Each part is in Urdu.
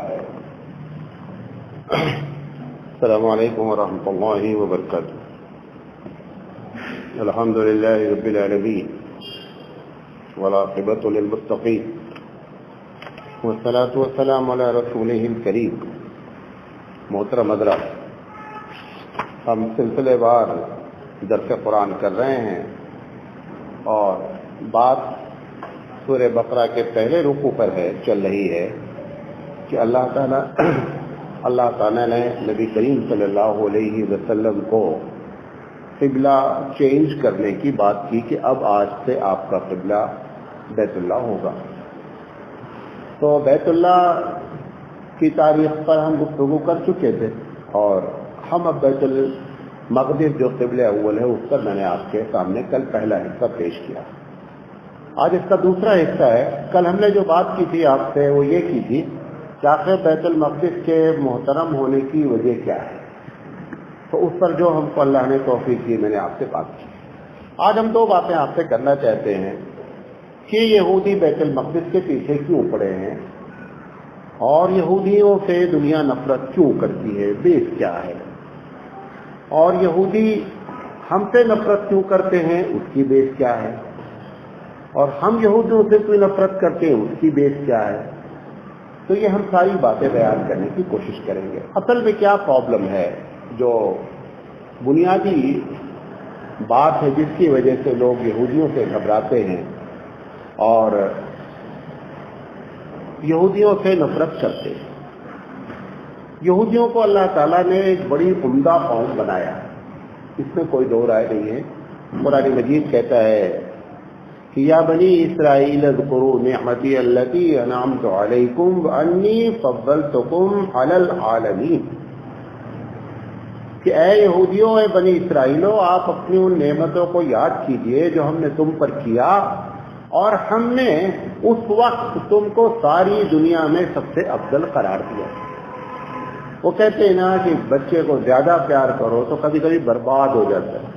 ہے۔ السلام علیکم ورحمۃ اللہ وبرکاتہ۔ الحمد للہ رب العالمین والعاقبۃ للمتقین والصلاۃ والسلام علی رسولہ الکریم۔ محترم حضرات، ہم سلسلے وار درس قرآن کر رہے ہیں اور بات سورہ بقرہ کے پہلے رکوع پر چل رہی ہے کہ اللہ تعالیٰ نے نبی کریم صلی اللہ علیہ وسلم کو قبلہ چینج کرنے کی بات کی کہ اب آج سے آپ کا قبلہ بیت اللہ ہوگا۔ تو بیت اللہ کی تاریخ پر ہم گفتگو کر چکے تھے اور ہم اب بیت المقدس جو قبلہ اول ہے اس پر میں نے آپ کے سامنے کل پہلا حصہ پیش کیا۔ آج اس کا دوسرا حصہ ہے۔ کل ہم نے جو بات کی تھی آپ سے وہ یہ کی تھی کہ آخر بیت المقدس کے محترم ہونے کی وجہ کیا ہے، تو اس پر جو ہم کو اللہ نے توفیق کی میں نے آپ سے بات کی۔ آج ہم دو باتیں آپ سے کرنا چاہتے ہیں کہ یہودی بیت المقدس کے پیچھے کیوں پڑے ہیں اور یہودیوں سے دنیا نفرت کیوں کرتی ہے، بیس کیا ہے، اور یہودی ہم سے نفرت کیوں کرتے ہیں اس کی بیس کیا ہے، اور ہم یہودیوں سے کوئی نفرت کرتے ہیں اس کی بیس کیا ہے۔ تو یہ ہم ساری باتیں بیان کرنے کی کوشش کریں گے۔ اصل میں کیا پرابلم ہے، جو بنیادی بات ہے جس کی وجہ سے لوگ یہودیوں سے گھبراتے ہیں اور یہودیوں سے نفرت کرتے ہیں۔ یہودیوں کو اللہ تعالیٰ نے ایک بڑی عمدہ قوم بنایا، اس میں کوئی دو رائے نہیں ہے۔ قرآن مجید کہتا ہے کہ یا بنی اسرائیل اذکروا نعمتی التی انعمت علیکم وانی فضلتکم علی العالمین، کہ اے یہودیوں، اے بنی اسرائیلو، آپ اپنی ان نعمتوں کو یاد کیجئے جو ہم نے تم پر کیا، اور ہم نے اس وقت تم کو ساری دنیا میں سب سے افضل قرار دیا۔ وہ کہتے ہیں نا کہ بچے کو زیادہ پیار کرو تو کبھی کبھی برباد ہو جاتا ہے،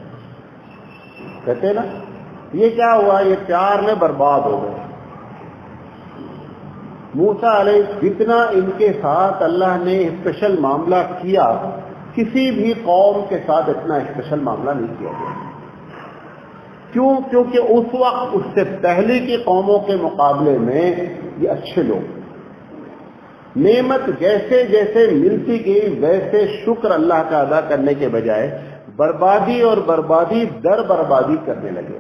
کہتے ہیں نا یہ کیا ہوا، یہ پیار میں برباد ہو گئے۔ موسیٰ علیہ جتنا ان کے ساتھ اللہ نے اسپیشل معاملہ کیا، کسی بھی قوم کے ساتھ اتنا اسپیشل معاملہ نہیں کیا گیا۔ کیوں؟ کیونکہ اس وقت اس سے پہلے کی قوموں کے مقابلے میں یہ اچھے لوگ، نعمت جیسے جیسے ملتی گئی ویسے شکر اللہ کا ادا کرنے کے بجائے بربادی اور بربادی در بربادی کرنے لگے۔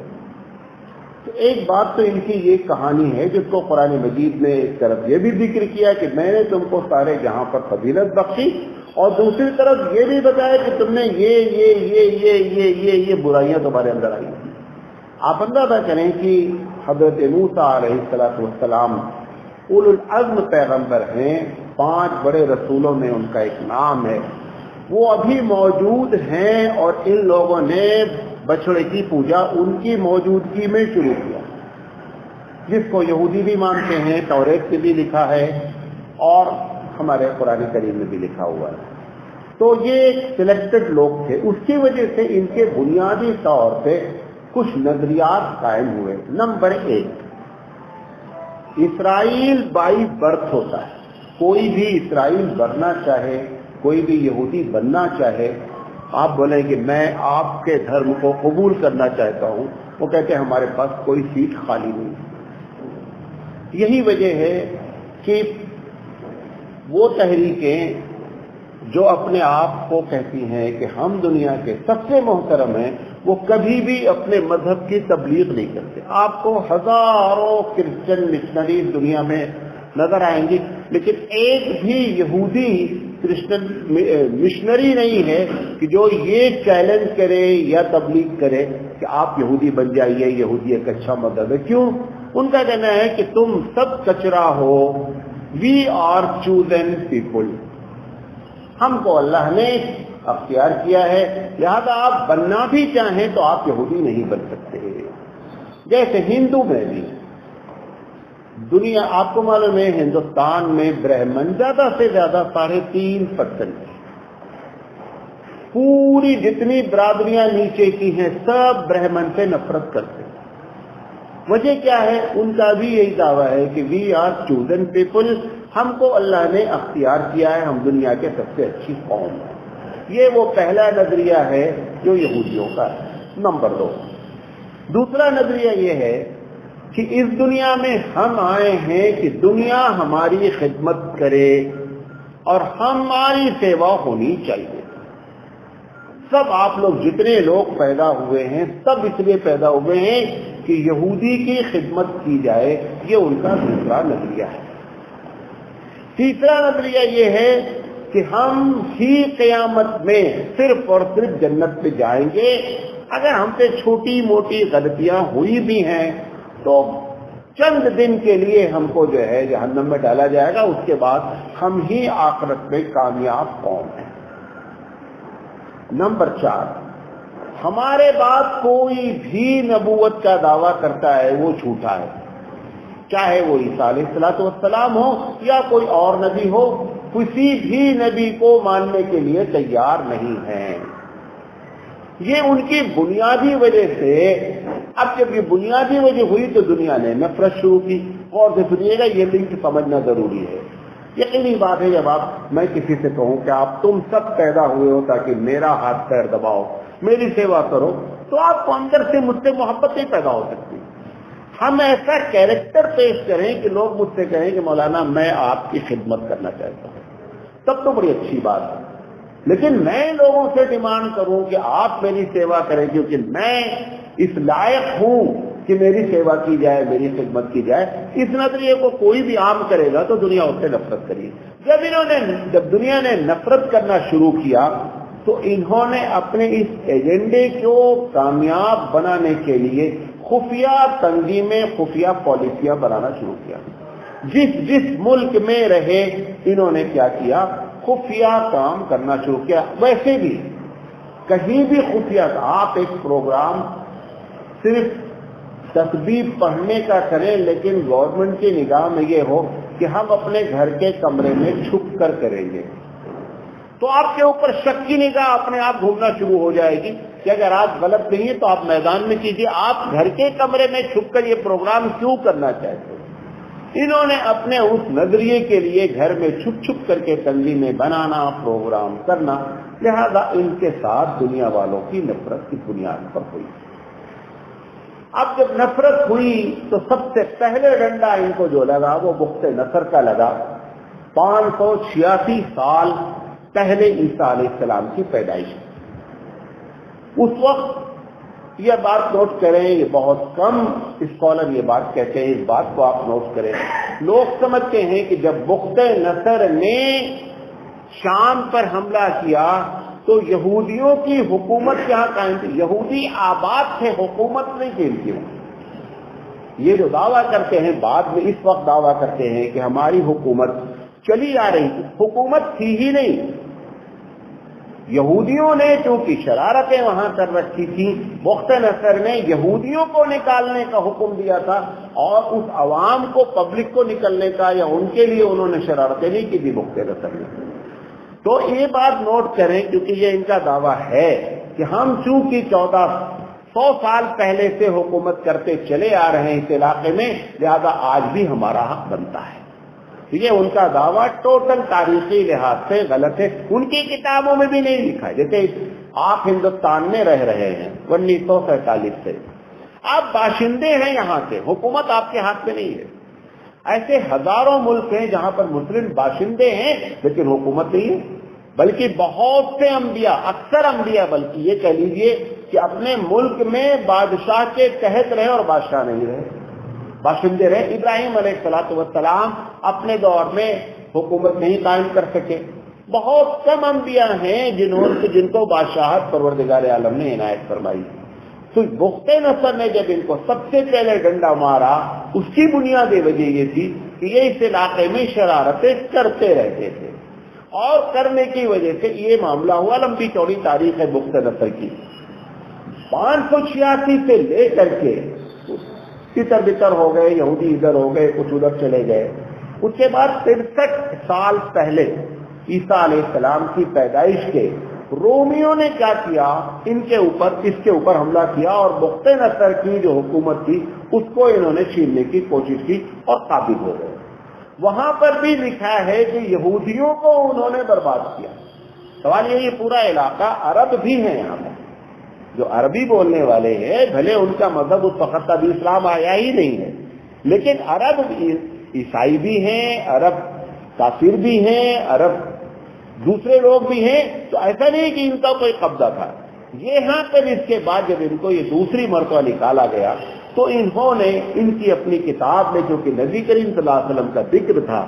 تو ایک بات تو ان کی یہ کہانی ہے جس کو قرآن مجید نے ایک طرف یہ بھی ذکر کیا کہ میں نے تم کو سارے جہاں پر فضیلت بخشی، اور دوسری طرف یہ بھی بتایا کہ تم نے یہ برائیاں تمہارے اندر آئی۔ آپ اندازہ کریں کہ حضرت موسیٰ علیہ السلام اولو العزم پیغمبر ہیں، 5 بڑے رسولوں میں ان کا ایک نام ہے، وہ ابھی موجود ہیں اور ان لوگوں نے بچڑے کی پوجا ان کی موجودگی میں شروع کیا، جس کو یہودی بھی مانتے ہیں، توریت میں بھی لکھا ہے اور ہمارے قرآن کریم میں بھی لکھا ہوا ہے۔ تو یہ ایک سلیکٹڈ لوگ تھے، اس کی وجہ سے ان کے بنیادی طور پہ کچھ نظریات قائم ہوئے۔ نمبر 1، اسرائیل بائی برتھ ہوتا ہے۔ کوئی بھی اسرائیل بننا چاہے، کوئی بھی یہودی بننا چاہے، آپ بولیں کہ میں آپ کے دھرم کو قبول کرنا چاہتا ہوں، وہ کہتے ہیں ہمارے پاس کوئی سیٹ خالی نہیں۔ یہی وجہ ہے کہ وہ تحریکیں جو اپنے آپ کو کہتی ہیں کہ ہم دنیا کے سب سے محترم ہیں، وہ کبھی بھی اپنے مذہب کی تبلیغ نہیں کرتے۔ آپ کو ہزاروں کرسچن مشنریز دنیا میں نظر آئیں گی، لیکن ایک بھی یہودی کرسچن مشنری نہیں ہے کہ جو یہ چیلنج کرے یا تبلیغ کرے کہ آپ یہودی بن جائیے، یہودی ایک اچھا مذہب ہے۔ کیوں؟ ان کا کہنا ہے کہ تم سب کچرا ہو، وی آر چوزن پیپل، ہم کو اللہ نے اختیار کیا ہے، لہذا آپ بننا بھی چاہیں تو آپ یہودی نہیں بن سکتے۔ جیسے ہندو میں بھی دنیا، آپ کو معلوم ہے ہندوستان میں برہمن زیادہ سے زیادہ 3.5%، پوری جتنی برادریاں نیچے کی ہیں سب برہمن سے نفرت کرتے ہیں۔ وجہ کیا ہے؟ ان کا بھی یہی دعویٰ ہے کہ وی آر چوزن پیپل، ہم کو اللہ نے اختیار کیا ہے، ہم دنیا کے سب سے اچھی قوم ہیں۔ یہ وہ پہلا نظریہ ہے جو یہودیوں کا ہے۔ نمبر 2، دوسرا نظریہ یہ ہے کہ اس دنیا میں ہم آئے ہیں کہ دنیا ہماری خدمت کرے اور ہماری سیوا ہونی چاہیے۔ سب آپ لوگ جتنے لوگ پیدا ہوئے ہیں سب اس لیے پیدا ہوئے ہیں کہ یہودی کی خدمت کی جائے، یہ ان کا دوسرا نظریہ ہے۔ تیسرا نظریہ یہ ہے کہ ہم ہی قیامت میں صرف اور صرف جنت پہ جائیں گے، اگر ہم سے چھوٹی موٹی غلطیاں ہوئی بھی ہیں تو چند دن کے لیے ہم کو جو ہے جہنم میں ڈالا جائے گا، اس کے بعد ہم ہی آخرت میں کامیاب قوم ہیں۔ نمبر 4، ہمارے بعد کوئی بھی نبوت کا دعویٰ کرتا ہے وہ جھوٹا ہے، چاہے وہ عیسیٰ علیہ السلام ہو یا کوئی اور نبی ہو، کسی بھی نبی کو ماننے کے لیے تیار نہیں ہیں۔ یہ ان کی بنیادی وجہ سے، اب جب یہ بنیادی وجہ ہوئی تو دنیا نے نفرت شروع کی۔ اور سنیے گا، یہ لنک سمجھنا ضروری ہے۔ یقینی بات ہے جب میں کسی سے کہوں کہ آپ تم سب پیدا ہوئے ہو تاکہ میرا ہاتھ پیر دباؤ، میری سیوا کرو، تو آپ کو اندر سے مجھ سے محبت نہیں پیدا ہو سکتی۔ ہم ایسا کیریکٹر پیش کریں کہ لوگ مجھ سے کہیں کہ مولانا میں آپ کی خدمت کرنا چاہتا ہوں، تب تو بڑی اچھی بات ہے۔ لیکن میں لوگوں سے ڈیمانڈ کروں کہ آپ میری سیوا کریں کیونکہ میں اس لائق ہوں کہ میری سیوا کی جائے، میری خدمت کی جائے، اس نظریے کو کوئی بھی عام کرے گا تو دنیا اس سے نفرت کرے گی۔ جب دنیا نے نفرت کرنا شروع کیا تو انہوں نے اپنے اس ایجنڈے کو کامیاب بنانے کے لیے خفیہ تنظیمیں، خفیہ پالیسیاں بنانا شروع کیا۔ جس ملک میں رہے انہوں نے کیا کیا؟ خفیہ کام کرنا شروع کیا۔ ویسے بھی کہیں بھی خفیہ کا آپ ایک پروگرام صرف تسبیح پڑھنے کا کریں لیکن گورنمنٹ کی نگاہ میں یہ ہو کہ ہم اپنے گھر کے کمرے میں چھپ کر کریں گے، تو آپ کے اوپر شک کی نگاہ اپنے آپ گھومنا شروع ہو جائے گی کہ اگر آپ غلط نہیں ہے تو آپ میدان میں کیجیے، آپ گھر کے کمرے میں چھپ کر یہ پروگرام کیوں کرنا چاہتے ہیں؟ انہوں نے اپنے اس نظریے کے لیے گھر میں چھپ چھپ کر کے تنظیمیں بنانا، پروگرام کرنا، لہذا ان کے ساتھ دنیا والوں کی نفرت کی بنیاد پر ہوئی۔ اب جب نفرت ہوئی تو سب سے پہلے ڈنڈا ان کو جو لگا وہ بخت نصر کا لگا۔ 586 سال پہلے عیسیٰ علیہ السلام کی پیدائش۔ اس وقت یہ بات نوٹ کریں، یہ بہت کم اسکالر یہ بات کہتے ہیں، اس بات کو آپ نوٹ کریں، لوگ سمجھتے ہیں کہ جب بخت نصر نے شام پر حملہ کیا تو یہودیوں کی حکومت یہاں قائم تھی، یہودی آباد تھے، حکومت نہیں تھی ان کی۔ یہ جو دعویٰ کرتے ہیں بعد میں اس وقت دعویٰ کرتے ہیں کہ ہماری حکومت چلی آ رہی تھی، حکومت تھی ہی نہیں۔ یہودیوں نے چونکہ شرارتیں وہاں کر رکھی تھی، بخت نصر نے یہودیوں کو نکالنے کا حکم دیا تھا اور اس عوام کو، پبلک کو نکلنے کا یا ان کے لیے انہوں نے شرارتیں نہیں کی تھی بخت نصر نے۔ تو یہ بات نوٹ کریں کیونکہ یہ ان کا دعویٰ ہے کہ ہم چونکہ 1400 سال پہلے سے حکومت کرتے چلے آ رہے ہیں اس علاقے میں، لہذا آج بھی ہمارا حق بنتا ہے۔ یہ ان کا دعویٰ ٹوٹل تاریخی لحاظ سے غلط ہے، ان کی کتابوں میں بھی نہیں لکھا ہے۔ جیسے آپ ہندوستان میں رہ رہے ہیں 1947 سے، آپ باشندے ہیں یہاں سے، حکومت آپ کے ہاتھ میں نہیں ہے۔ ایسے ہزاروں ملک ہیں جہاں پر مسلم باشندے ہیں لیکن حکومت نہیں ہے، بلکہ بہت سے انبیاء، اکثر انبیاء بلکہ یہ کہہ لیجئے کہ اپنے ملک میں بادشاہ کے تحت رہے اور بادشاہ نہیں رہے، باشندے رہے۔ ابراہیم علیہ السلام اپنے دور میں حکومت نہیں قائم کر سکے۔ بہت کم انبیاء ہیں جن کو بادشاہت پروردگار عالم نے عنایت فرمائی۔ تو بخت نصر نے جب ان کو سب سے پہلے ڈنڈا مارا، اس کی بنیادی وجہ یہ تھی کہ یہ اس علاقے میں شرارتیں کرتے رہتے تھے اور کرنے کی وجہ سے یہ معاملہ ہوا۔ لمبی چوڑی تاریخ ہے بخت نصر کی۔ 586 سے لے کر کے تتر بتر ہو گئے، یہودی ادھر ہو گئے، کچھ ادھر چلے گئے۔ اس کے بعد 63 سال پہلے عیسیٰ علیہ السلام کی پیدائش کے رومیوں نے کیا کیا، اس کے اوپر حملہ کیا اور بخت نصر کی جو حکومت تھی اس کو انہوں نے چھیننے کی کوشش کی اور قابض ہو گئے۔ وہاں پر بھی لکھا ہے کہ یہودیوں کو انہوں نے برباد کیا۔ سوال یہ پورا علاقہ عرب بھی ہے، یہاں پر جو عربی بولنے والے ہیں، بھلے ان کا مذہب اس وقت ابھی اسلام آیا ہی نہیں ہے، لیکن عرب عیسائی بھی ہیں، عرب کافر بھی ہیں، عرب دوسرے لوگ بھی ہیں، تو ایسا نہیں کہ ان کا کوئی قبضہ تھا۔ یہاں پر اس کے بعد جب ان کو یہ دوسری مرتبہ نکالا گیا تو انہوں نے ان کی اپنی کتاب میں، جو کہ نبی کریم صلی اللہ علیہ وسلم کا ذکر تھا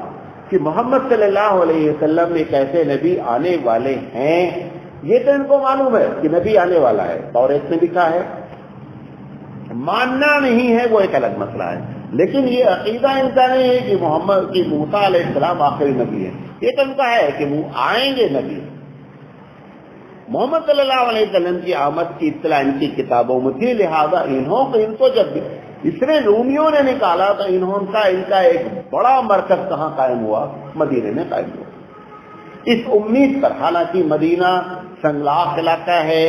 کہ محمد صلی اللہ علیہ وسلم ایک ایسے نبی آنے والے ہیں، یہ تو ان کو معلوم ہے کہ نبی آنے والا ہے، توریت میں لکھا ہے، ماننا نہیں ہے وہ ایک الگ مسئلہ ہے، لیکن یہ عقیدہ ان کا نہیں ہے کہ محمد کی موسیٰ علیہ السلام آخری نبی ہے، یہ تو ان کا ہے کہ وہ آئیں گے نبی۔ محمد صلی اللہ علیہ وسلم کی آمد کی اطلاع ان کی کتابوں میں تھی، لہذا ان کو جب اسرے رومیوں نے نکالا تو ان کا ایک بڑا مرکز کہاں قائم ہوا؟ مدینے میں قائم ہوا، اس امید پر، حالانکہ مدینہ سنگلاخ علاقہ ہے،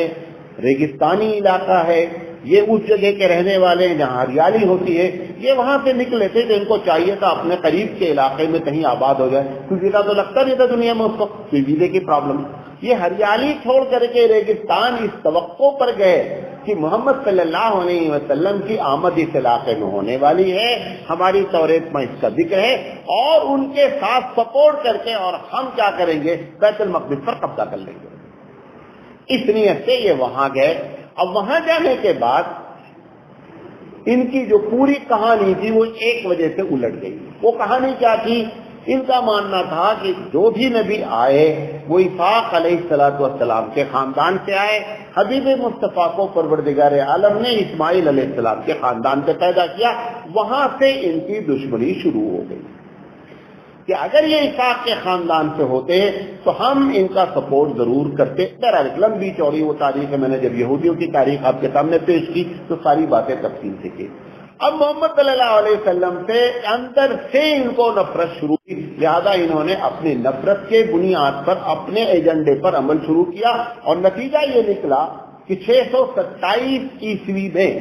ریگستانی علاقہ ہے، یہ اس جگہ کے رہنے والے ہیں جہاں ہریالی ہوتی ہے، یہ وہاں سے نکلے تھے کہ ان کو چاہیے تھا اپنے قریب کے علاقے میں کہیں آباد ہو جائے، کیونکہ ویزا تو لگتا نہیں تھا دنیا میں اس وقت، ویزے کی پرابلم۔ یہ ہریالی چھوڑ کر کے ریگستان اس توقع پر گئے کہ محمد صلی اللہ علیہ وسلم کی آمد اس علاقے میں ہونے والی ہے، ہماری توریت میں اس کا ذکر ہے، اور ان کے ساتھ سپورٹ کر کے اور ہم کیا کریں گے؟ بیت المقدس پر قبضہ کر لیں گے۔ اس نیت سے یہ وہاں گئے۔ اب وہاں جانے کے بعد ان کی جو پوری کہانی تھی وہ ایک وجہ سے الٹ گئی۔ وہ کہانی کیا تھی؟ ان کا ماننا تھا کہ جو بھی نبی آئے وہ اسحاق علیہ السلام کے خاندان سے آئے، حبیب مصطفیٰ کو پروردگار عالم نے اسماعیل علیہ السلام کے خاندان سے پیدا کیا۔ وہاں سے ان کی دشمنی شروع ہو گئی کہ اگر یہ اسحاق کے خاندان سے ہوتے تو ہم ان کا سپورٹ ضرور کرتے۔ لمبی چوڑی وہ تاریخ ہے، میں نے جب یہودیوں کی تاریخ آپ کے سامنے پیش کی تو ساری باتیں تفصیل سے کی۔ اب محمد صلی اللہ علیہ وسلم سے اندر سے ان کو نفرت شروع کی، لہذا انہوں نے اپنی نفرت کے بنیاد پر اپنے ایجنڈے پر عمل شروع کیا، اور نتیجہ یہ نکلا کہ 627 عیسوی میں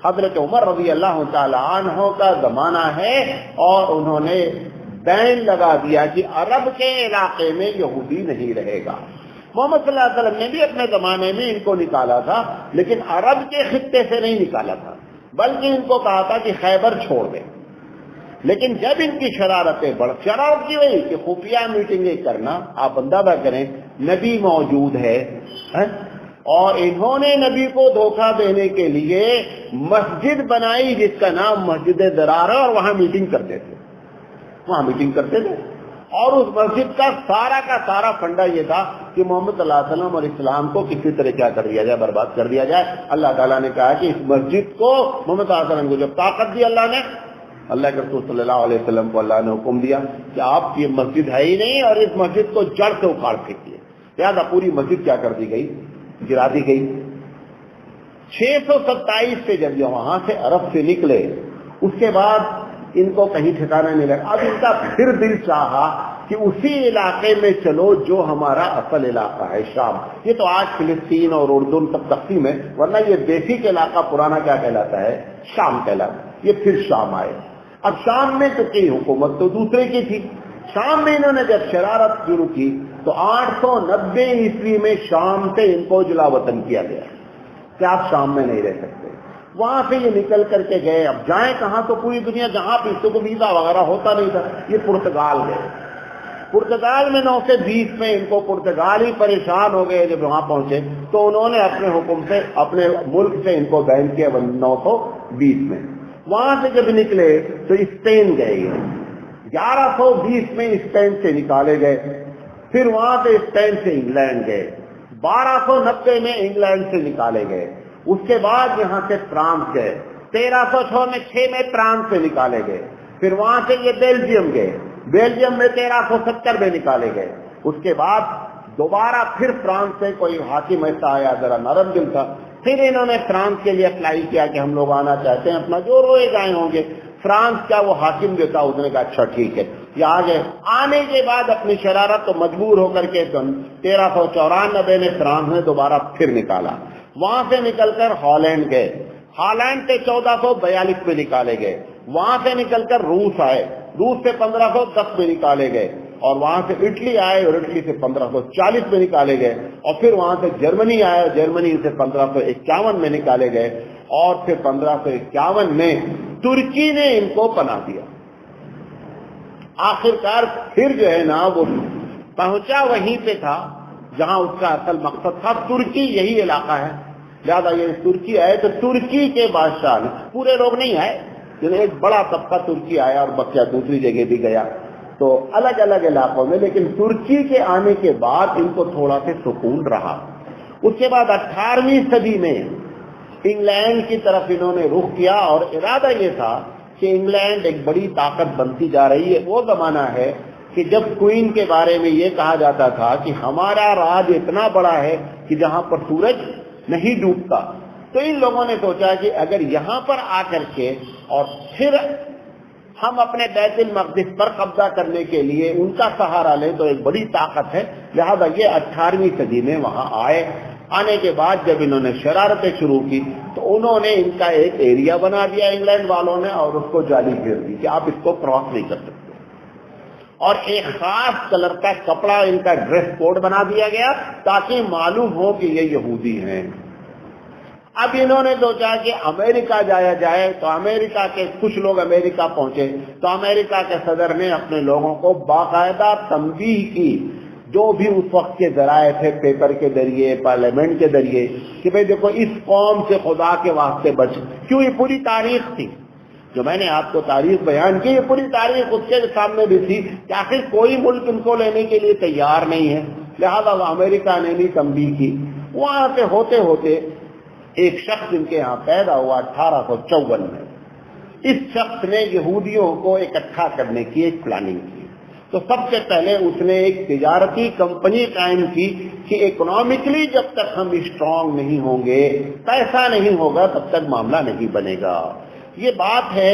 حضرت عمر رضی اللہ تعالی عنہ کا زمانہ ہے، اور انہوں نے بین لگا دیا کہ عرب کے علاقے میں یہودی نہیں رہے گا۔ محمد صلی اللہ علیہ وسلم نے بھی اپنے زمانے میں ان کو نکالا تھا، لیکن عرب کے خطے سے نہیں نکالا تھا، بلکہ ان کو کہا تھا کہ خیبر چھوڑ دیں۔ لیکن جب ان کی شرارتیں شرارت کی وہی کہ خفیہ میٹنگیں کرنا، آپ اندازہ کریں نبی موجود ہے اور انہوں نے نبی کو دھوکہ دینے کے لیے مسجد بنائی جس کا نام مسجد ضرار ہے، اور وہاں میٹنگ کرتے تھے، اور اس مسجد کا سارا فنڈا یہ تھا کہ محمد صلی اللہ علیہ وسلم اور اسلام کو کسی طرح کیا کر دیا جائے، برباد کر دیا جائے۔ اللہ تعالیٰ نے کہا کہ اس مسجد کو، محمد صلی اللہ علیہ وسلم کو جب طاقت دی اللہ کے رسول صلی اللہ علیہ وسلم کو اللہ نے حکم دیا کہ آپ یہ مسجد ہے ہی نہیں، اور اس مسجد کو جڑ سے اکھاڑ پھینکیے، لہٰذا پوری مسجد کیا کر دی گئی؟ گرا دی گئی۔ 627 سے جب یہ وہاں سے عرب سے نکلے، اس کے بعد ان کو کہیں ٹھکانا نہیں لگا۔ اب ان کا پھر دل چاہا کہ اسی علاقے میں چلو جو ہمارا اصل علاقہ ہے، شام۔ یہ تو آج فلسطین اور اردن تک تقسیم ہے، ورنہ یہ بیسک علاقہ پرانا کیا کہلاتا ہے؟ شام کہلاتا ہے۔ یہ پھر شام آئے۔ اب شام میں تو کی حکومت تو دوسرے کی تھی، شام میں انہوں نے جب شرارت شروع کی تو 890 عیسوی میں شام سے ان کو جلا وطن کیا گیا کہ آپ شام میں نہیں رہ سکتے۔ وہاں سے یہ نکل کر کے گئے، اب جائیں کہاں؟ تو پوری دنیا جہاں پہ اس کو ویزا وغیرہ ہوتا نہیں تھا، یہ پرتگال گئے۔ پرتگال میں 920 میں ان کو پرتگال ہی پریشان ہو گئے، جب وہاں پہنچے تو انہوں نے اپنے حکم سے اپنے ملک سے ان کو بین کیا 920 میں۔ وہاں سے جب نکلے تو اسپین گئے، 1120 میں اسپین سے نکالے گئے، پھر وہاں سے اسپین سے انگلینڈ گئے، 1290 میں انگلینڈ سے نکالے گئے، اس کے بعد یہاں سے فرانس گئے، 1306 میں فرانس سے نکالے گئے، پھر وہاں سے یہ بیلجیم گئے، بیلجیم میں 1370 میں نکالے گئے، اس کے بعد دوبارہ پھر فرانس سے کوئی حاکم ایسا آیا ذرا نرم دل تھا، پھر انہوں نے فرانس کے لیے اپلائی کیا کہ ہم لوگ آنا چاہتے ہیں، اپنا جو روئے گائے ہوں گے۔ فرانس کا وہ حاکم جو تھا اس نے کہا اچھا ٹھیک ہے، یہ آ گئے۔ آنے کے بعد اپنی شرارت تو مجبور ہو کر کے 1394 میں فرانس نے دوبارہ پھر نکالا، وہاں سے نکل کر ہالینڈ گئے، ہالینڈ سے 1442 میں نکالے گئے، وہاں سے نکل کر روس آئے، روس سے 1510 میں نکالے گئے، اور وہاں سے اٹلی آئے اور اٹلی سے 1540 میں نکالے گئے، اور پھر وہاں سے جرمنی آئے اور جرمنی سے 1551 میں نکالے گئے، اور پھر 1551 میں ترکی نے ان کو پناہ دیا۔ آخرکار پھر جو ہے نا وہ پہنچا وہیں پہ تھا جہاں اس کا اصل مقصد تھا، ترکی یہی علاقہ ہے، لہٰذا یہ ترکی آئے تو ترکی کے بادشاہ نے، پورے لوگ نہیں آئے، ایک بڑا طبقہ ترکی آیا اور بقیہ دوسری جگہ بھی گیا، تو الگ الگ علاقوں میں، لیکن ترکی کے آنے کے بعد ان کو تھوڑا سے سکون رہا۔ اس کے بعد 18ویں صدی میں انگلینڈ کی طرف انہوں نے رخ کیا، اور ارادہ یہ تھا کہ انگلینڈ ایک بڑی طاقت بنتی جا رہی ہے۔ وہ زمانہ ہے کہ جب کوئین کے بارے میں یہ کہا جاتا تھا کہ ہمارا راج اتنا بڑا ہے کہ جہاں پر سورج نہیں ڈوبتا، تو ان لوگوں نے سوچا کہ اگر یہاں پر آ کر کے اور پھر ہم اپنے بیت المقدس پر قبضہ کرنے کے لیے ان کا سہارا لیں تو ایک بڑی طاقت ہے، لہذا یہ 18ویں صدی میں وہاں آئے۔ آنے کے بعد جب انہوں نے شرارتیں شروع کی تو انہوں نے ان کا ایک ایریا بنا دیا انگلینڈ والوں نے، اور اس کو جالی گھیر دی کہ آپ اس کو کراس نہیں کر سکتے، اور ایک خاص کلر کا کپڑا ان کا ڈریس کوڈ بنا دیا گیا تاکہ معلوم ہو کہ یہ یہودی ہیں۔ اب انہوں نے سوچا کہ امریکہ جایا جائے، تو امریکہ کے کچھ لوگ امریکہ پہنچے تو امریکہ کے صدر نے اپنے لوگوں کو باقاعدہ تنبیہ کی، جو بھی اس وقت کے ذرائع تھے، پیپر کے ذریعے، پارلیمنٹ کے ذریعے، کہ بھئی دیکھو اس قوم سے خدا کے واسطے بچ، کیوں یہ پوری تاریخ تھی جو میں نے آپ کو تاریخ بیان کی، یہ پوری تاریخ اس کے سامنے بھی تھی کہ آخر کوئی ملک ان کو لینے کے لیے تیار نہیں ہے، لہذا وہ امریکہ نے بھی تنبیہ کی۔ وہاں سے ہوتے ہوتے ایک شخص ان کے یہاں پیدا ہوا 1854 میں۔ اس شخص نے یہودیوں کو اکٹھا کرنے کی ایک پلاننگ کی۔ تو سب سے پہلے اس نے ایک تجارتی کمپنی قائم کی کہ اکنامکلی جب تک ہم اسٹرانگ نہیں ہوں گے، پیسہ نہیں ہوگا، تب تک معاملہ نہیں بنے گا۔ یہ بات ہے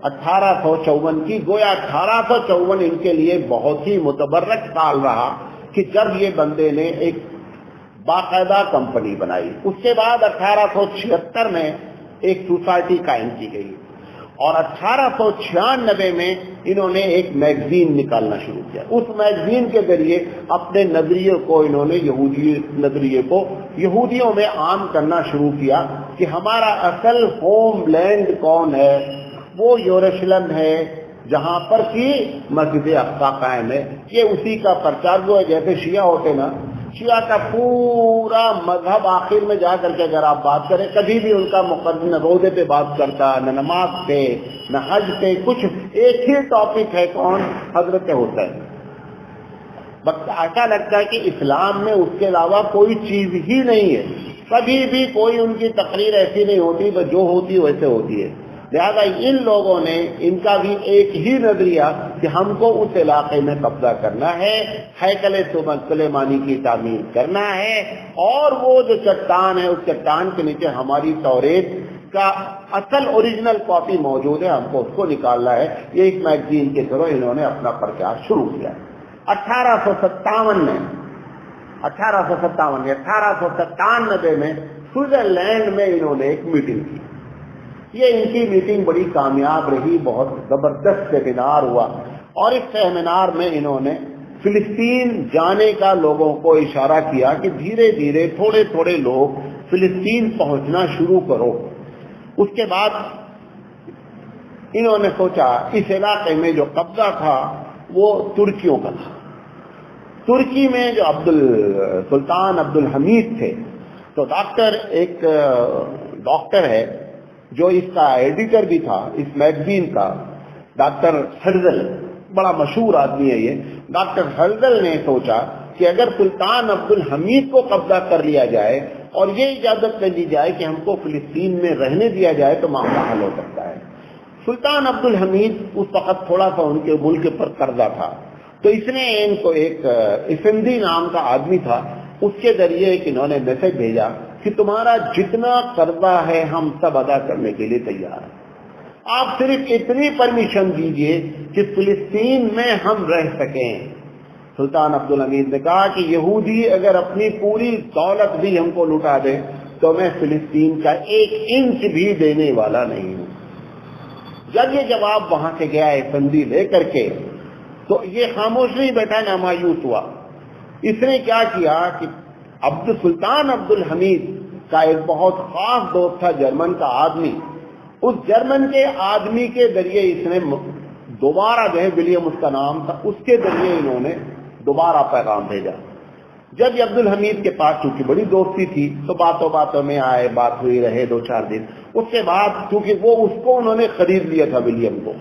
1854 کی، گویا 1854 ان کے لیے بہت ہی متبرک سال رہا کہ جب یہ بندے نے ایک باقاعدہ کمپنی بنائی۔ اس کے بعد 1876 میں ایک سوسائٹی قائم کی گئی، اور 1896 میں انہوں نے ایک میگزین نکالنا شروع کیا۔ اس میگزین کے ذریعے اپنے نظریے کو انہوں نے یہودیوں میں عام کرنا شروع کیا کہ ہمارا اصل ہوم لینڈ کون ہے، وہ یروشلم ہے، جہاں پر کی مسجد اقصی قائم ہے۔ یہ اسی کا پرچار جو ہے، جیسے شیعہ ہوتے نا، شیعہ کا پورا مذہب آخر میں جا کر کے اگر آپ بات کریں، کبھی بھی ان کا مقدم نہ روزے پہ بات کرتا، نہ نماز پہ، نہ حج پہ، کچھ ایک ہی ٹاپک ہے، کون؟ حضرت حسین۔ بس ایسا لگتا ہے کہ اسلام میں اس کے علاوہ کوئی چیز ہی نہیں ہے، کبھی بھی کوئی ان کی تقریر ایسی نہیں ہوتی، بس جو ہوتی ویسے ہوتی ہے۔ لہذا ان لوگوں نے، ان کا بھی ایک ہی نظریہ کہ ہم کو اس علاقے میں قبضہ کرنا ہے، ہیکل سلیمانی کی تعمیر کرنا ہے، اور وہ جو چٹان ہے اس چٹان کے نیچے ہماری توریت کا اصل اوریجنل کاپی موجود ہے، ہم کو اس کو نکالنا ہے۔ یہ ایک میگزین کے تھرو انہوں نے اپنا پرچار شروع کیا۔ 1857 میں 1897 میں سوئٹزرلینڈ میں انہوں نے ایک میٹنگ کی۔ یہ ان کی میٹنگ بڑی کامیاب رہی، بہت زبردست سیمینار ہوا، اور اس سیمینار میں انہوں نے فلسطین جانے کا لوگوں کو اشارہ کیا کہ دھیرے دھیرے تھوڑے تھوڑے لوگ فلسطین پہنچنا شروع کرو۔ اس کے بعد انہوں نے سوچا اس علاقے میں جو قبضہ تھا وہ ترکیوں کا تھا۔ ترکی میں جو سلطان عبد الحمید تھے، تو ایک ڈاکٹر ہے جو اس کا ایڈیٹر بھی تھا اس میگزین کا، ڈاکٹر ہرزل، بڑا مشہور آدمی ہے یہ۔ ڈاکٹر ہرزل نے سوچا کہ اگر سلطان عبد الحمید کو قبضہ کر لیا جائے اور یہ اجازت دے دی جائے کہ ہم کو فلسطین میں رہنے دیا جائے تو معاملہ حل ہو سکتا ہے۔ سلطان عبد الحمید اس وقت تھوڑا سا ان کے ملک پر قرضہ تھا، تو اس نے ان کو ایک افندی نام کا آدمی تھا، اس کے ذریعے ایک انہوں نے میسج بھیجا کہ تمہارا جتنا قرضہ ہے ہم سب ادا کرنے کے لیے تیار ہیں، آپ صرف اتنی پرمیشن دیجئے کہ فلسطین میں ہم رہ سکیں۔ سلطان عبد الحمید نے کہا کہ یہودی اگر اپنی پوری دولت بھی ہم کو لٹا دے تو میں فلسطین کا 1 انچ بھی دینے والا نہیں ہوں۔ جب یہ جواب وہاں سے گیا ہے بندی لے کر کے، تو یہ خاموش نہیں بیٹھا، نہ مایوس ہوا۔ اس نے کیا کیا کہ سلطان عبد الحمید کا ایک بہت خاص دوست تھا، جرمن کا آدمی، اس جرمن کے آدمی کے ذریعے اس نے دوبارہ جو ہے، ولیم اس کا نام تھا، اس کے ذریعے انہوں نے دوبارہ پیغام بھیجا۔ جب یہ عبد الحمید کے پاس چونکہ بڑی دوستی تھی تو باتوں باتوں میں آئے، بات ہوئی رہے 2-4 دن۔ اس کے بعد چونکہ وہ اس کو انہوں نے خرید لیا تھا ولیم کو،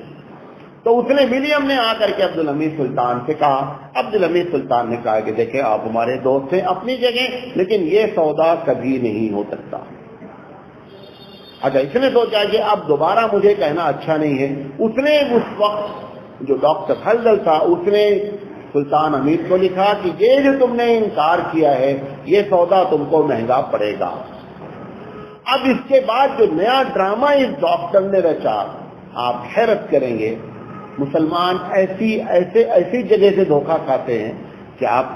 تو ولیم نے آ کر کے عبد الحمید سلطان سے کہا۔ عبد الحمید سلطان نے کہا کہ دیکھیں آپ ہمارے دوست ہیں اپنی جگہ، لیکن یہ سودا کبھی نہیں ہو سکتا۔ اچھا، اس نے سوچا کہ اب دوبارہ مجھے کہنا اچھا نہیں ہے۔ اس نے اس وقت جو ڈاکٹر خلدل تھا، اس نے سلطان حمید کو لکھا کہ یہ جو تم نے انکار کیا ہے، یہ سودا تم کو مہنگا پڑے گا۔ اب اس کے بعد جو نیا ڈرامہ اس ڈاکٹر نے رچا، آپ حیرت کریں گے، مسلمان ایسی جگہ سے دھوکہ کھاتے ہیں کہ آپ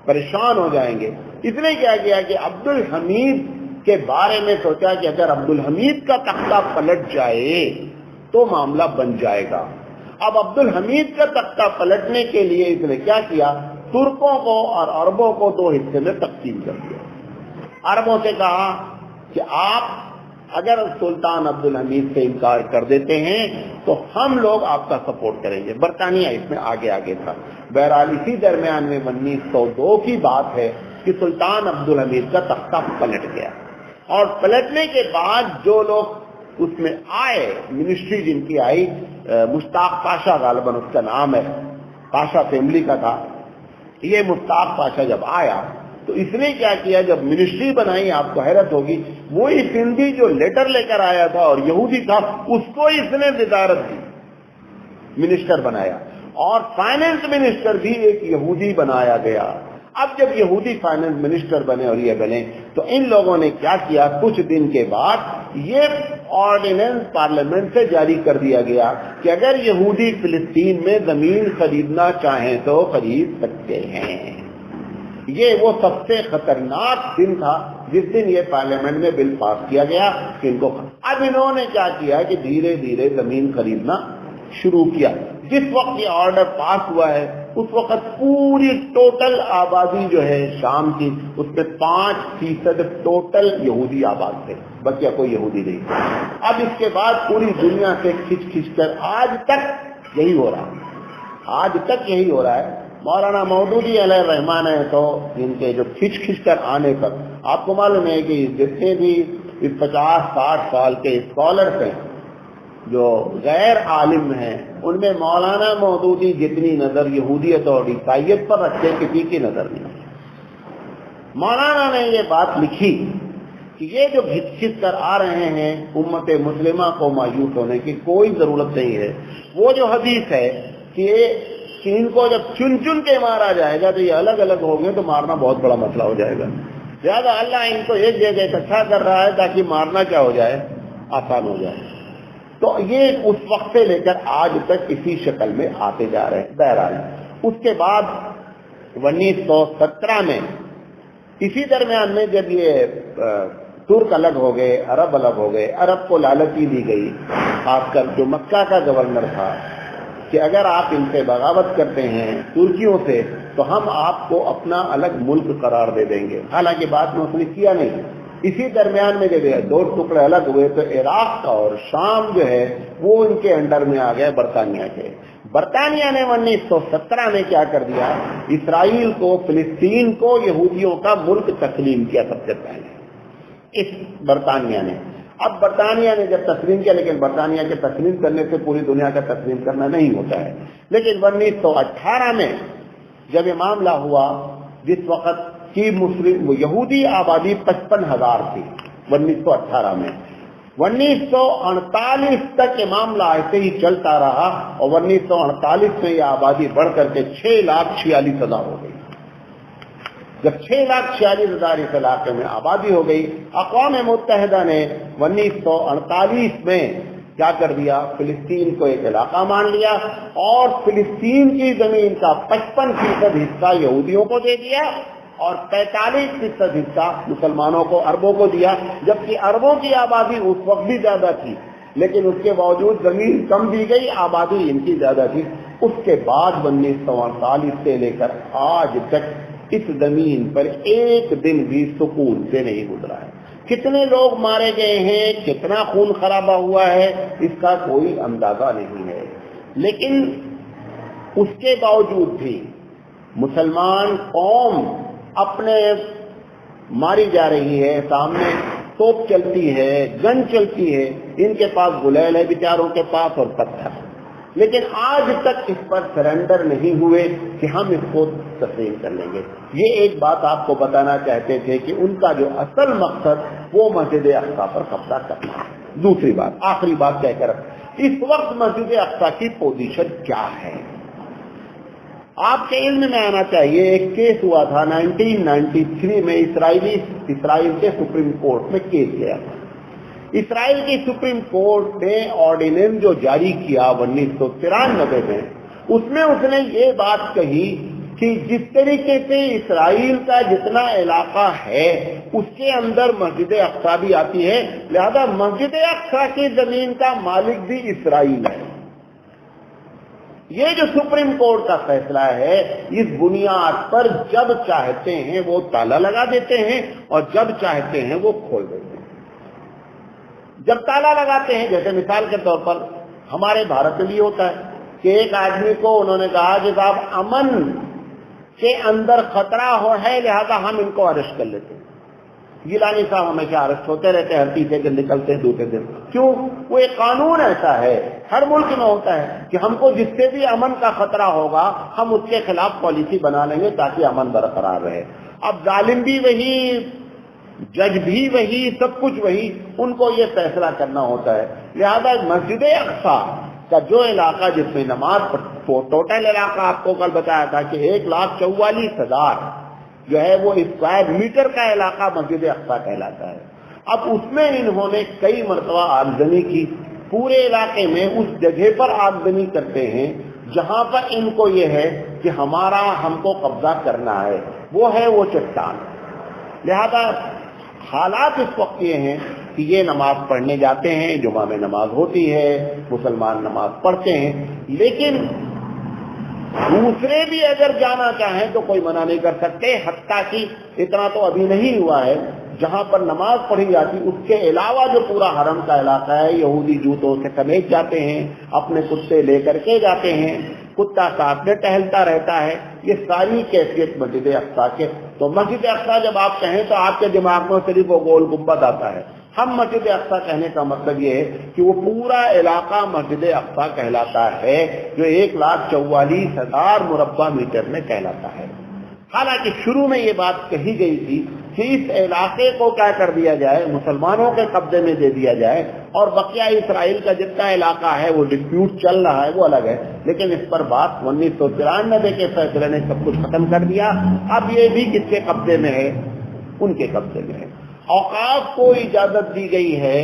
پریشان ہو جائیں گے۔ اس نے کیا کیا کہ عبد الحمید کے بارے میں سوچا کہ اگر عبد الحمید کا تختہ پلٹ جائے تو معاملہ بن جائے گا۔ اب عبد الحمید کا تختہ پلٹنے کے لیے اس نے کیا کیا، ترکوں کو اور عربوں کو 2 حصے میں تقسیم کر دیا۔ عربوں سے کہا کہ آپ اگر سلطان عبد الحمید سے انکار کر دیتے ہیں تو ہم لوگ آپ کا سپورٹ کریں گے۔ برطانیہ اس میں آگے تھا۔ بہرحال اسی درمیان میں 1902 کی بات ہے کہ سلطان عبد الحمید کا تختہ پلٹ گیا، اور پلٹنے کے بعد جو لوگ اس میں آئے، منسٹری جن کی آئی، مشتاق پاشا غالباً اس کا نام ہے، پاشا فیملی کا تھا۔ یہ مشتاق پاشا جب آیا تو اس نے کیا کیا، جب منسٹری بنائی، آپ کو حیرت ہوگی، وہی سندھی جو لیٹر لے کر آیا تھا اور یہودی تھا، اس کو اس نے وزارت دی، منسٹر بنایا، اور فائنانس منسٹر بھی ایک یہودی بنایا گیا۔ اب جب یہودی فائنانس منسٹر بنے اور یہ بنے تو ان لوگوں نے کیا کیا، کچھ دن کے بعد یہ آرڈیننس پارلیمنٹ سے جاری کر دیا گیا کہ اگر یہودی فلسطین میں زمین خریدنا چاہیں تو خرید سکتے ہیں۔ یہ وہ سب سے خطرناک دن تھا جس دن یہ پارلیمنٹ میں بل پاس کیا گیا کہ ان کو اب انہوں نے کیا کیا کہ دھیرے دھیرے زمین خریدنا شروع کیا۔ جس وقت یہ آرڈر پاس ہوا ہے اس وقت پوری ٹوٹل آبادی جو ہے شام کی، اس میں 5% ٹوٹل یہودی آباد تھے، بچہ کوئی یہودی نہیں۔ اب اس کے بعد پوری دنیا سے کھچ کر آج تک یہی ہو رہا ہے۔ مولانا مودودی علیہ الرحمٰن ہے تو ان کے جو کھچ کر آنے پر آپ کو معلوم ہے کہ جتنے بھی 50-60 سال کے اسکالرس ہیں جو غیر عالم ہیں، ان میں مولانا مودودی جتنی نظر یہودیت اور عیسائیت پر رکھتے کسی کی نظر نہیں۔ مولانا نے یہ بات لکھی کہ یہ جو گھچ کر آ رہے ہیں، امت مسلمہ کو مایوس ہونے کی کوئی ضرورت نہیں ہے۔ وہ جو حدیث ہے کہ ان کو جب چن کے مارا جائے گا تو یہ الگ الگ ہوں گے تو مارنا بہت بڑا مسئلہ ہو جائے گا، لہٰذا اللہ ان کو ایک جگہ اکٹھا کر رہا ہے تاکہ مارنا کیا ہو جائے، آسان ہو جائے۔ تو یہ اس وقت سے لے کر آج تک اسی شکل میں آتے جا رہے ہیں۔ بہرحال اس کے بعد 1917 میں اسی درمیان میں جب یہ ترک الگ ہو گئے، عرب الگ ہو گئے، عرب کو لالچی دی گئی، خاص کر جو مکہ کا گورنر تھا کہ اگر آپ ان سے بغاوت کرتے ہیں ترکیوں سے تو ہم آپ کو اپنا الگ ملک قرار دے دیں گے، حالانکہ بات میں اس نے کیا نہیں۔ اسی درمیان میں جب 2 ٹکڑے الگ ہوئے تو عراق کا اور شام جو ہے وہ ان کے انڈر میں آ گئے برطانیہ کے۔ برطانیہ نے 1917 میں کیا کر دیا، اسرائیل کو، فلسطین کو یہودیوں کا ملک تسلیم کیا سب سے پہلے اس برطانیہ نے۔ اب برطانیہ نے جب تسلیم کیا، لیکن برطانیہ کے تسلیم کرنے سے پوری دنیا کا تسلیم کرنا نہیں ہوتا ہے، لیکن 1918 میں جب یہ معاملہ ہوا، جس وقت کی مسلم یہودی آبادی 55,000 تھی 1918 میں، 1948 تک یہ معاملہ ایسے ہی چلتا رہا اور 1948 میں یہ آبادی بڑھ کر کے 6,46,000 ہو گئی۔ جب 6,46,000 اس علاقے میں آبادی ہو گئی، اقوام متحدہ نے 1948 میں کیا کر دیا، فلسطین کو ایک علاقہ مان لیا اور فلسطین کی زمین کا 55% حصہ یہودیوں کو دے دیا اور 45% حصہ مسلمانوں کو، عربوں کو دیا، جبکہ عربوں کی آبادی اس وقت بھی زیادہ تھی، لیکن اس کے باوجود زمین کم دی گئی، آبادی ان کی زیادہ تھی۔ اس کے بعد 1948 سے لے کر آج تک اس زمین پر ایک دن بھی سکون سے نہیں گزرا ہے۔ کتنے لوگ مارے گئے ہیں، کتنا خون خرابہ ہوا ہے، اس کا کوئی اندازہ نہیں ہے، لیکن اس کے باوجود بھی مسلمان قوم اپنے ماری جا رہی ہے، سامنے توپ چلتی ہے، گن چلتی ہے، ان کے پاس گلیل ہے بیچاروں کے پاس اور پتھر، لیکن آج تک اس پر سرنڈر نہیں ہوئے کہ ہم اس کو تسلیم کر لیں گے۔ یہ ایک بات آپ کو بتانا چاہتے تھے کہ ان کا جو اصل مقصد وہ مسجد اقصی پر قبضہ کرنا ہے۔ دوسری بات، آخری بات کہہ کر، اس وقت مسجد اقصی کی پوزیشن کیا ہے؟ آپ کے علم میں آنا چاہیے، ایک کیس ہوا تھا 1993 میں، اسرائیل کے سپریم کورٹ میں کیس گیا تھا۔ اسرائیل کی سپریم کورٹ نے آرڈیننس جو جاری کیا 1993 میں، اس میں اس نے یہ بات کہی کہ جس طریقے سے اسرائیل کا جتنا علاقہ ہے اس کے اندر مسجد اقصی بھی آتی ہے، لہذا مسجد اقصی کی زمین کا مالک بھی اسرائیل ہے۔ یہ جو سپریم کورٹ کا فیصلہ ہے، اس بنیاد پر جب چاہتے ہیں وہ تالا لگا دیتے ہیں اور جب چاہتے ہیں وہ کھول دیتے ہیں۔ جب تالا لگاتے ہیں، جیسے مثال کے طور پر ہمارے بھارت میں بھی ہوتا ہے کہ ایک آدمی کو انہوں نے کہا کہ صاحب امن کے اندر خطرہ ہے، لہذا ہم ان کو اریسٹ کر لیتے ہیں۔ گیلانی صاحب ہمیشہ اریسٹ ہوتے رہتے ہیں، ہر تیسرے دن نکلتے ہیں، دوسرے دن۔ کیوں؟ وہ ایک قانون ایسا ہے، ہر ملک میں ہوتا ہے کہ ہم کو جس سے بھی امن کا خطرہ ہوگا ہم اس کے خلاف پالیسی بنا لیں گے تاکہ امن برقرار رہے۔ اب ظالم بھی وہی، جج بھی وہی، سب کچھ وہی، ان کو یہ فیصلہ کرنا ہوتا ہے۔ لہذا مسجد اقصی کا جو علاقہ جس میں نماز، ٹوٹل علاقہ آپ کو کل بتایا تھا کہ 1,44,000 جو ہے وہ اسکوائر میٹر کا علاقہ مسجد اقصی کہلاتا ہے۔ اب اس میں انہوں نے کئی مرتبہ آمدنی کی، پورے علاقے میں اس جگہ پر آمدنی کرتے ہیں جہاں پر ان کو یہ ہے کہ ہم کو قبضہ کرنا ہے، وہ ہے وہ چٹان۔ لہذا حالات اس وقت یہ ہیں کہ یہ نماز پڑھنے جاتے ہیں، جمعہ میں نماز ہوتی ہے، مسلمان نماز پڑھتے ہیں، لیکن دوسرے بھی اگر جانا چاہیں تو کوئی منع نہیں کر سکتے، حتیٰ کہ اتنا تو ابھی نہیں ہوا ہے جہاں پر نماز پڑھی جاتی اس کے علاوہ جو پورا حرم کا علاقہ ہے، یہودی جوتوں سے سمیت جاتے ہیں، اپنے کتے لے کر کے جاتے ہیں، کتا ساتھ میں ٹہلتا رہتا ہے، یہ ساری کیفیت مسجد اقصی کے۔ تو مسجد اقصی جب آپ کہیں تو آپ کے دماغ میں صرف وہ گول گنبد آتا ہے۔ ہم مسجد اقصی کہنے کا مطلب یہ ہے کہ وہ پورا علاقہ مسجد اقصی کہلاتا ہے جو 1,44,000 مربع میٹر میں کہلاتا ہے۔ حالانکہ شروع میں یہ بات کہی گئی تھی کہ اس علاقے کو کیا کر دیا جائے، مسلمانوں کے قبضے میں دے دیا جائے، اور بقیہ اسرائیل کا جتنا علاقہ ہے وہ ڈسپیوٹ چل رہا ہے وہ الگ ہے، لیکن اس پر بات 1993 کے فیصلے نے سب کچھ ختم کر دیا۔ اب یہ بھی کس کے قبضے میں ہے؟ ان کے قبضے میں ہے۔ اوقاف کو اجازت دی گئی ہے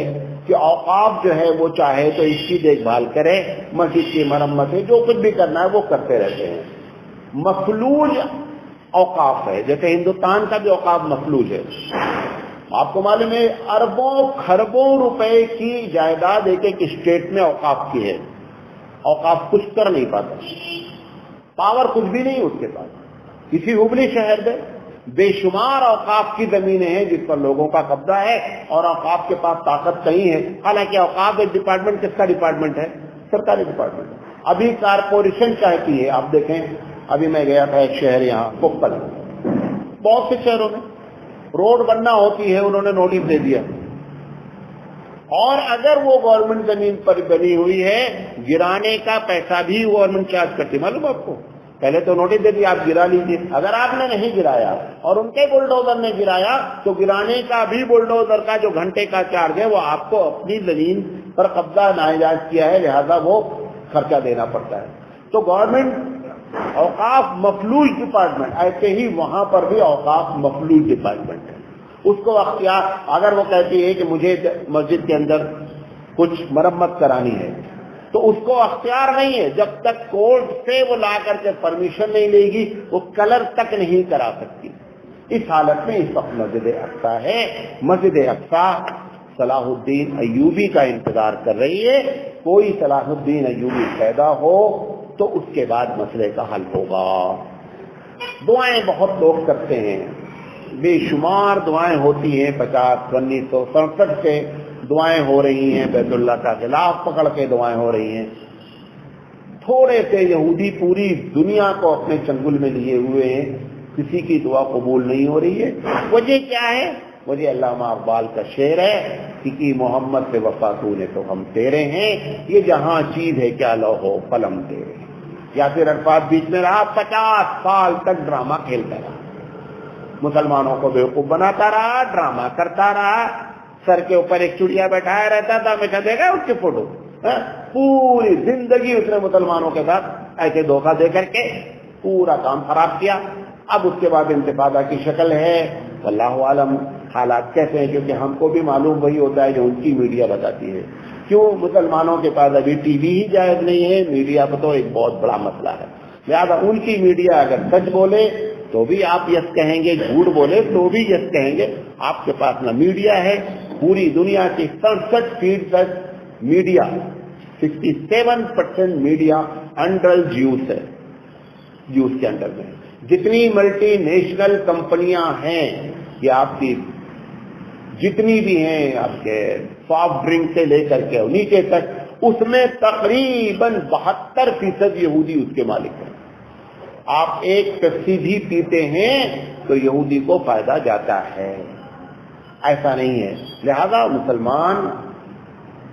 کہ اوقاف جو ہے وہ چاہے تو اس کی دیکھ بھال کرے، مسجد کی مرمت ہے، جو کچھ بھی کرنا ہے وہ کرتے رہتے ہیں۔ مفلوج اوقاف ہے، جیسے ہندوستان کا بھی اوقاف مفلوج ہے۔ آپ کو معلوم ہے اربوں خربوں روپے کی جائیداد ایک ایک اسٹیٹ میں اوقاف کی ہے، اوقاف کچھ کر نہیں پاتا، پاور کچھ بھی نہیں اس کے پاس۔ اسی ہبلی شہر میں بے شمار اوقاف کی زمینیں ہیں جس پر لوگوں کا قبضہ ہے، اور اوقاف کے پاس طاقت نہیں ہے، حالانکہ اوقاف ایک ڈپارٹمنٹ کس کا ڈپارٹمنٹ ہے؟ سرکاری ڈپارٹمنٹ۔ ابھی کارپوریشن چاہتی ہے، آپ دیکھیں ابھی میں گیا تھا ایک شہر یہاں کوپل، بہت سے شہروں میں روڈ بننا ہوتی ہے، انہوں نے نوٹس دے دیا، اور اگر وہ گورنمنٹ زمین پر بنی ہوئی ہے گرانے کا پیسہ بھی گورنمنٹ چارج کرتی، معلوم آپ کو؟ پہلے تو نوٹس دے دیا آپ گرا لیجیے، اگر آپ نے نہیں گرایا اور ان کے بلڈوزر نے گرایا تو گرانے کا بھی بلڈوزر کا جو گھنٹے کا چارج ہے وہ آپ کو اپنی زمین پر قبضہ ناجائز کیا ہے، لہذا وہ خرچہ دینا پڑتا ہے۔ تو گورنمنٹ اوقاف مفلوج ڈپارٹمنٹ، ایسے ہی وہاں پر بھی اوقاف مفلوج ڈپارٹمنٹ ہے۔ اس کو اختیار، اگر وہ کہتی ہے کہ مجھے مسجد کے اندر کچھ مرمت کرانی ہے تو اس کو اختیار نہیں ہے، جب تک کورٹ سے وہ لا کر کے پرمیشن نہیں لے گی وہ کلر تک نہیں کرا سکتی۔ اس حالت میں اس وقت مسجد اقصیٰ ہے. مسجد اقصیٰ صلاح الدین ایوبی کا انتظار کر رہی ہے. کوئی صلاح الدین ایوبی پیدا ہو تو اس کے بعد مسئلے کا حل ہوگا. دعائیں بہت لوگ کرتے ہیں، بے شمار دعائیں ہوتی ہیں، 50 1967 سے دعائیں ہو رہی ہیں، بیت اللہ کا غلاف پکڑ کے دعائیں ہو رہی ہیں. تھوڑے سے یہودی پوری دنیا کو اپنے چنگل میں لیے ہوئے ہیں، کسی کی دعا قبول نہیں ہو رہی ہے. وجہ کیا ہے؟ وجہ علامہ اقبال کا شعر ہے کہ محمد سے وفا تو نے تو ہم تیرے ہیں، یہ جہاں چیز ہے کیا لوہو قلم تیرے. یا پھر عرفات بیچ میں رہا، 50 سال تک ڈرامہ کھیلتا رہا، مسلمانوں کو بیوقوف بناتا رہا، ڈرامہ کرتا رہا، سر کے اوپر ایک چڑیا بیٹھایا رہتا تھا، ہمیشہ دیکھا اس کی فوٹو. پوری زندگی اس نے مسلمانوں کے ساتھ ایسے دھوکہ دے کر کے پورا کام خراب کیا. اب اس کے بعد انتفاضہ کی شکل ہے، واللہ عالم حالات کیسے ہیں، کیونکہ ہم کو بھی معلوم وہی ہوتا ہے جو ان کی میڈیا بتاتی ہے. کیوں مسلمانوں کے پاس ابھی ٹی وی ہی جائز نہیں ہے، میڈیا کو تو ایک بہت بڑا مسئلہ ہے. لہٰذا ان کی میڈیا اگر سچ بولے تو بھی آپ یس کہیں گے، جھوٹ بولے تو بھی یس کہیں گے. آپ کے پاس نہ میڈیا ہے، پوری دنیا کی 67% میڈیا 67% میڈیا انڈر جیوس ہے، جیوس کے انڈر میں. جتنی ملٹی نیشنل کمپنیاں ہیں، یہ آپ کی جتنی بھی ہیں، آپ کے سافٹ ڈرنک سے لے کر کے نیچے تک، اس میں تقریباً 72% یہودی اس کے مالک ہیں. آپ ایک پیپسی بھی پیتے ہیں تو یہودی کو فائدہ جاتا ہے، ایسا نہیں ہے. لہذا مسلمان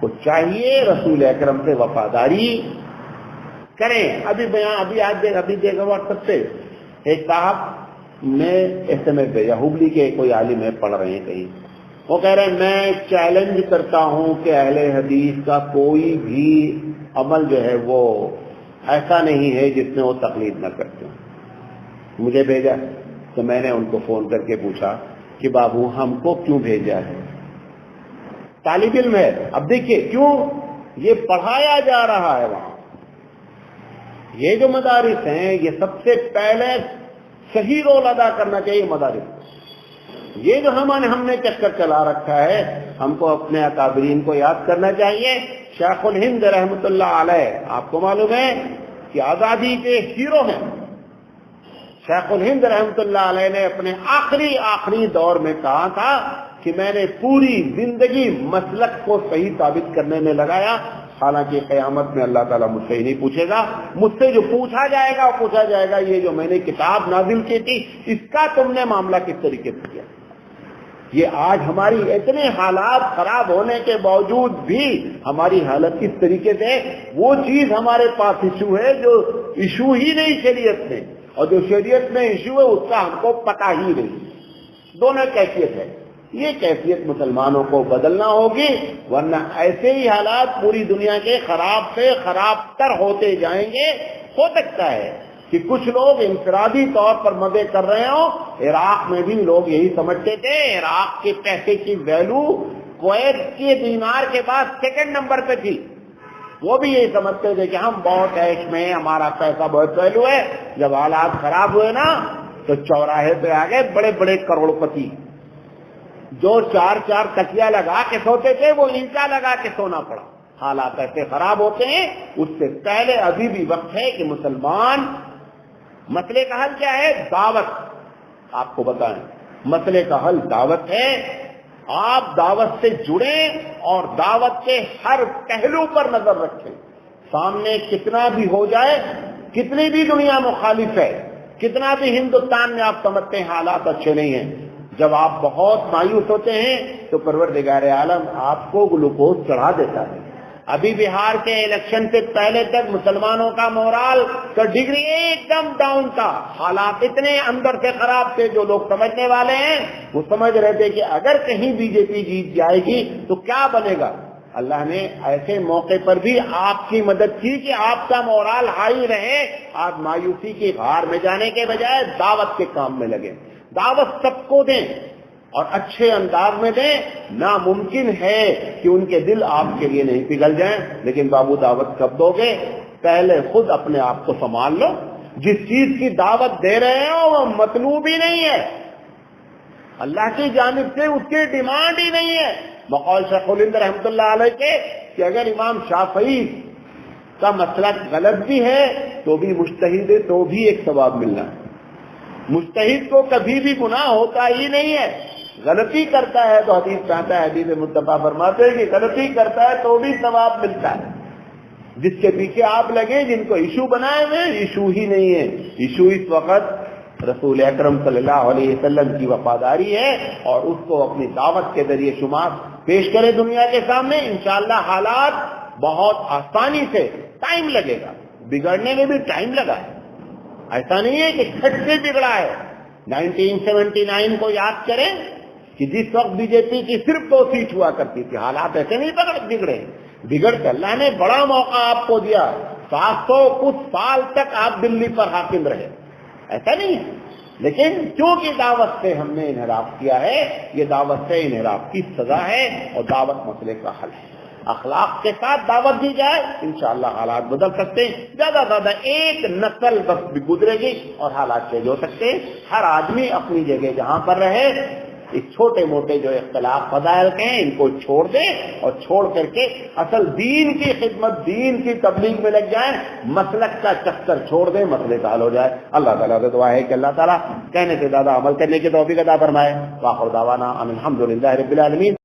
کو چاہیے رسول اکرم سے وفاداری کریں. ابھی دیکھا واٹس ایپ سے ایک صاحب نے SMS بھیجا، ہبلی کے کوئی عالم ہے، پڑھ رہے ہیں کہیں، وہ کہہ رہے ہیں میں چیلنج کرتا ہوں کہ اہل حدیث کا کوئی بھی عمل جو ہے وہ ایسا نہیں ہے جس میں وہ تقلید نہ کرتے ہوں. مجھے بھیجا تو میں نے ان کو فون کر کے پوچھا کہ بابو ہم کو کیوں بھیجا ہے؟ طالب علم ہے. اب دیکھیے کیوں یہ پڑھایا جا رہا ہے وہاں. یہ جو مدارس ہیں یہ سب سے پہلے صحیح رول ادا کرنا چاہیے مدارس. یہ جو ہم نے چکر چلا رکھا ہے، ہم کو اپنے اکابرین کو یاد کرنا چاہیے. شیخ الہند رحمۃ اللہ علیہ آپ کو معلوم ہے کہ آزادی کے ہیرو ہیں. شیخ الہند رحمۃ اللہ علیہ نے اپنے آخری دور میں کہا تھا کہ میں نے پوری زندگی مسلک کو صحیح ثابت کرنے میں لگایا، حالانکہ قیامت میں اللہ تعالیٰ مجھ سے ہی نہیں پوچھے گا، مجھ سے جو پوچھا جائے گا وہ پوچھا جائے گا یہ جو میں نے کتاب نازل کی تھی اس کا تم نے معاملہ کس طریقے سے کیا. یہ آج ہماری اتنے حالات خراب ہونے کے باوجود بھی ہماری حالت کس طریقے سے، وہ چیز ہمارے پاس ایشو ہے جو ایشو ہی نہیں شریعت میں، اور جو شریعت میں ایشو ہے اس کا ہم کو پتہ ہی نہیں. دونوں کیفیت ہے. یہ کیفیت مسلمانوں کو بدلنا ہوگی، ورنہ ایسے ہی حالات پوری دنیا کے خراب سے خراب تر ہوتے جائیں گے. ہو سکتا ہے کہ کچھ لوگ انفرادی طور پر مزے کر رہے ہوں. عراق میں بھی لوگ یہی سمجھتے تھے، عراق کے پیسے کی ویلو کویت کے دینار کے بعد سیکنڈ نمبر پہ تھی. وہ بھی یہی سمجھتے تھے کہ ہم بہت عیش میں، ہمارا پیسہ بہت ویلو ہے. جب حالات خراب ہوئے نا تو چوراہے پہ آ گئے بڑے بڑے کروڑ پتی. جو 4 تکیا لگا کے سوتے تھے وہ اینٹا لگا کے سونا پڑا. حالات ایسے خراب ہوتے ہیں. اس سے پہلے ابھی بھی وقت ہے کہ مسلمان، مسئلے کا حل کیا ہے؟ دعوت. آپ کو بتائیں مسئلے کا حل دعوت ہے. آپ دعوت سے جڑیں اور دعوت کے ہر پہلو پر نظر رکھیں. سامنے کتنا بھی ہو جائے، کتنی بھی دنیا مخالف ہے، کتنا بھی ہندوستان میں آپ سمجھتے ہیں حالات اچھے نہیں ہیں، جب آپ بہت مایوس ہوتے ہیں تو پروردگار عالم آپ کو گلوکوز چڑھا دیتا ہے. ابھی بہار کے الیکشن سے پہلے تک مسلمانوں کا مورال کا ڈگری ایک دم ڈاؤن تھا. حالات اتنے اندر سے خراب تھے. جو لوگ سمجھنے والے ہیں وہ سمجھ رہے تھے کہ اگر کہیں بی جے پی جیت جائے گی تو کیا بنے گا. اللہ نے ایسے موقع پر بھی آپ کی مدد کی کہ آپ کا مورال ہائی رہے. آپ مایوسی کی غار میں جانے کے بجائے دعوت کے کام میں لگے. دعوت سب کو دیں اور اچھے انداز میں دیں. ناممکن ہے کہ ان کے دل آپ کے لیے نہیں پگھل جائیں. لیکن بابو دعوت کب دو گے؟ پہلے خود اپنے آپ کو سنبھال لو. جس چیز کی دعوت دے رہے ہو وہ مطلوب ہی نہیں ہے. اللہ کی جانب سے اس کی ڈیمانڈ ہی نہیں ہے. بقول شیخ الہند رحمۃ اللہ علیہ کے کہ اگر امام شافعی کا مسلک غلط بھی ہے تو بھی مجتہد ہے تو بھی ایک ثواب ملنا ہے. مجتہد کو کبھی بھی گناہ ہوتا ہی نہیں ہے. غلطی کرتا ہے تو حدیث میں آتا ہے، حدیث مصطفیٰ فرماتے ہیں کہ غلطی کرتا ہے تو بھی ثواب ملتا ہے. جس کے پیچھے آپ لگیں، جن کو ایشو بنائے ہوئے، ایشو ہی نہیں ہے. ایشو اس وقت رسول اکرم صلی اللہ علیہ وسلم کی وفاداری ہے اور اس کو اپنی دعوت کے ذریعے شمار پیش کرے دنیا کے سامنے. انشاءاللہ حالات بہت آسانی سے، ٹائم لگے گا، بگڑنے میں بھی ٹائم لگا ہے. ایسا نہیں ہے کہ کھٹ سے بگڑا ہے. 1979 کو یاد کریں کہ جس وقت بی جے پی کی صرف 2 سیٹ ہوا کرتی تھی، حالات ایسے نہیں بگڑے. بگڑ کے اللہ نے بڑا موقع آپ کو دیا. 700 کچھ سال تک آپ دلی پر حاکم رہے، ایسا نہیں ہے. لیکن چونکہ دعوت سے ہم نے انحراف کیا ہے، یہ دعوت سے انحراف کی سزا ہے اور دعوت مسئلے کا حل ہے. اخلاق کے ساتھ دعوت دی جائے، انشاءاللہ حالات بدل سکتے ہیں. زیادہ زیادہ ایک نسل بس بھی گزرے گی اور حالات چینج ہو سکتے ہیں. ہر آدمی اپنی جگہ جہاں پر رہے، اس چھوٹے موٹے جو اختلاف فضائل کے ہیں ان کو چھوڑ دیں اور چھوڑ کر کے اصل دین کی خدمت، دین کی تبلیغ میں لگ جائیں. مسلک کا چکر چھوڑ دیں، مسئلے کا حل ہو جائے. اللہ تعالیٰ سے دعا ہے کہ اللہ تعالیٰ کہنے سے زیادہ عمل کرنے کی توفیق عطا فرمائے. وآخر دعوانا ان الحمد للہ رب العالمین.